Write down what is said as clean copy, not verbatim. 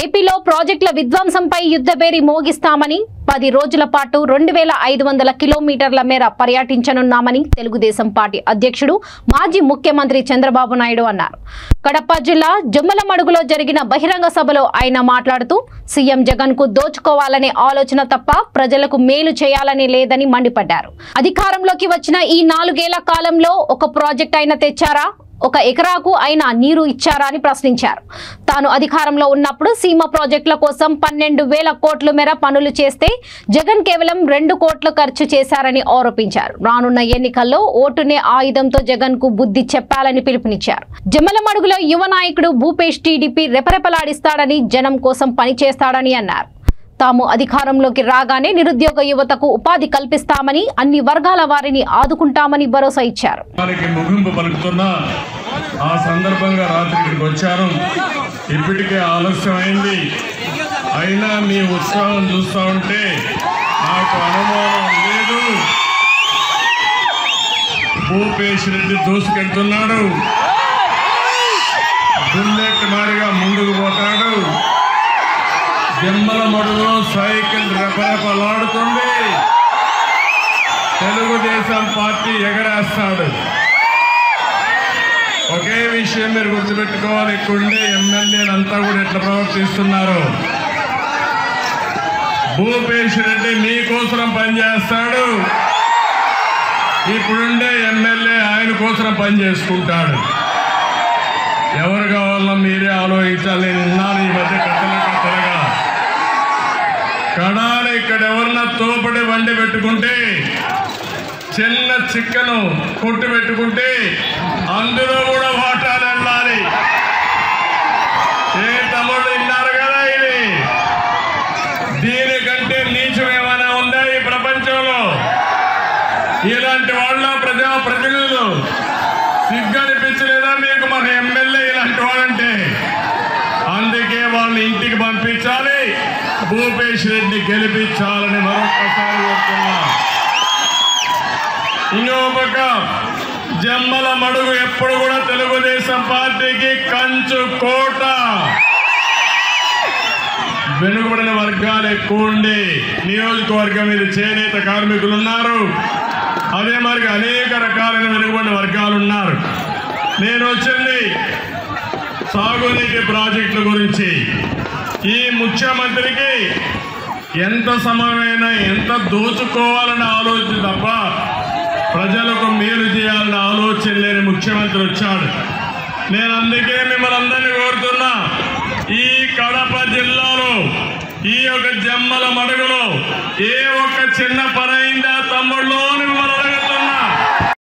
ఏపీలో ప్రాజెక్టుల విధ్వంసంపై యుద్ధబేరి మోగిస్తామని 10 రోజుల పాటు 2500 కిలోమీటర్ల మేర పర్యటించనున్నామని తెలుగుదేశం పార్టీ అధ్యక్షుడు మాజీ ముఖ్యమంత్రి చంద్రబాబు నాయుడు అన్నారు. కడప జిల్లా జమ్మలమడుగులో జరిగిన బహిరంగ సభలో ఆయన మాట్లాడుతూ సీఎం జగన్ కు దోచుకోవాలనే ఆలోచన తప్ప ప్రజలకు మేలు చేయాలని లేదని మండిపడ్డారు. అధికారంలోకి వచ్చిన ఈ 4 ఏళ్ల కాలంలో ఒక ప్రాజెక్ట్ అయినా తెచ్చారా, 1 ఎకరాకు అయినా నీరు ఇచ్చారా అని ప్రశ్నించారు. తాను అధికారంలో ఉన్నప్పుడు సీమ ప్రాజెక్టుల కోసం 12,000 కోట్ల మేర పనులు చేస్తే జగన్ కేవలం 2 కోట్లు ఖర్చు చేశారని ఆరోపించారు. రానున్న ఎన్నికల్లో ఓటునే ఆయుధంతో జగన్ కు బుద్ధి చెప్పాలని పిలుపునిచ్చారు. జమ్మలమడుగులో యువ నాయకుడు భూపేష్ టీడీపీ రెపరెపలాడిస్తాడని, జనం కోసం పనిచేస్తాడని అన్నారు. తాము అధికారంలోకి రాగానే నిరుద్యోగ యువతకు ఉపాధి కల్పిస్తామని, అన్ని వర్గాల వారిని ఆదుకుంటామని భరోసా ఇచ్చారు. ఆ సందర్భంగా రాత్రి ఇక్కడికి వచ్చాను. ఇప్పటికే ఆలస్యమైంది. అయినా మీ ఉత్సాహం చూస్తూ ఉంటే నాకు అనుమానం లేదు. భూపేష్ రెడ్డి దూసుకెళ్తున్నాడు, బుల్లెట్ మారిగా ముందుకు పోతాడు. జమ్మలమడుగులో సైకిల్ రెపరెపలాడుతుంది. తెలుగుదేశం పార్టీ ఎగరేస్తాడు. ఒకే విషయం మీరు గుర్తుపెట్టుకోవాలి, ఇక్కడుండే ఎమ్మెల్యేలంతా కూడా ఎట్లా ప్రవర్తిస్తున్నారు. భూపేష్ రెడ్డి మీకోసం పనిచేస్తాడు, ఇప్పుడుండే ఎమ్మెల్యే ఆయన కోసం పనిచేసుకుంటాడు. ఎవరు కావాలో మీరే ఆలోచించాలి. నిన్నాను ఈ మధ్య కట్టలుగా కడాలి ఇక్కడ ఎవరన్నా తోపడి వండి పెట్టుకుంటే, చిన్న చిక్కను కొట్టు పెట్టుకుంటే అందులో కూడా వాటాలు వెళ్ళాలి. ఏ తమ్ముడు విన్నారు కదా, ఇది దీనికంటే నీచం ఏమైనా ఉందా ఈ ప్రపంచంలో? ఇలాంటి వాళ్ళ ప్రజాప్రతినిధులు సిగ్గనిపించలేదా మీకు? మన ఎమ్మెల్యే ఇలాంటి వాళ్ళంటే అందుకే వాళ్ళని ఇంటికి పంపించాలి, భూపేష్ రెడ్డి గెలిపించాలని మరొకసారి కోరుతున్నా. ఇంకో పక్క జమ్మలమడుగు ఎప్పుడు కూడా తెలుగుదేశం పార్టీకి కంచు కోట. వెనుకబడిన వర్గాలు ఎక్కువ ఉండి నియోజకవర్గం మీద చేనేత కార్మికులు ఉన్నారు. అదే మరి అనేక రకాలైన వెనుకబడిన వర్గాలు ఉన్నారు. నేను వచ్చింది సాగునీటి ప్రాజెక్టుల గురించి. ఈ ముఖ్యమంత్రికి ఎంత సమయమైనా ఎంత దోచుకోవాలన్న ఆలోచన తప్ప ప్రజలకు మేలు చేయాలన్న ఆలోచన లేని ముఖ్యమంత్రి వచ్చాడు. నేను అందుకే మిమ్మల్ని అందరినీ కోరుతున్నా, ఈ కడప జిల్లాలో ఈ యొక్క జమ్మలమడుగులో ఏ ఒక్క చిన్న పని అయిందా తమ్ముళ్ళు?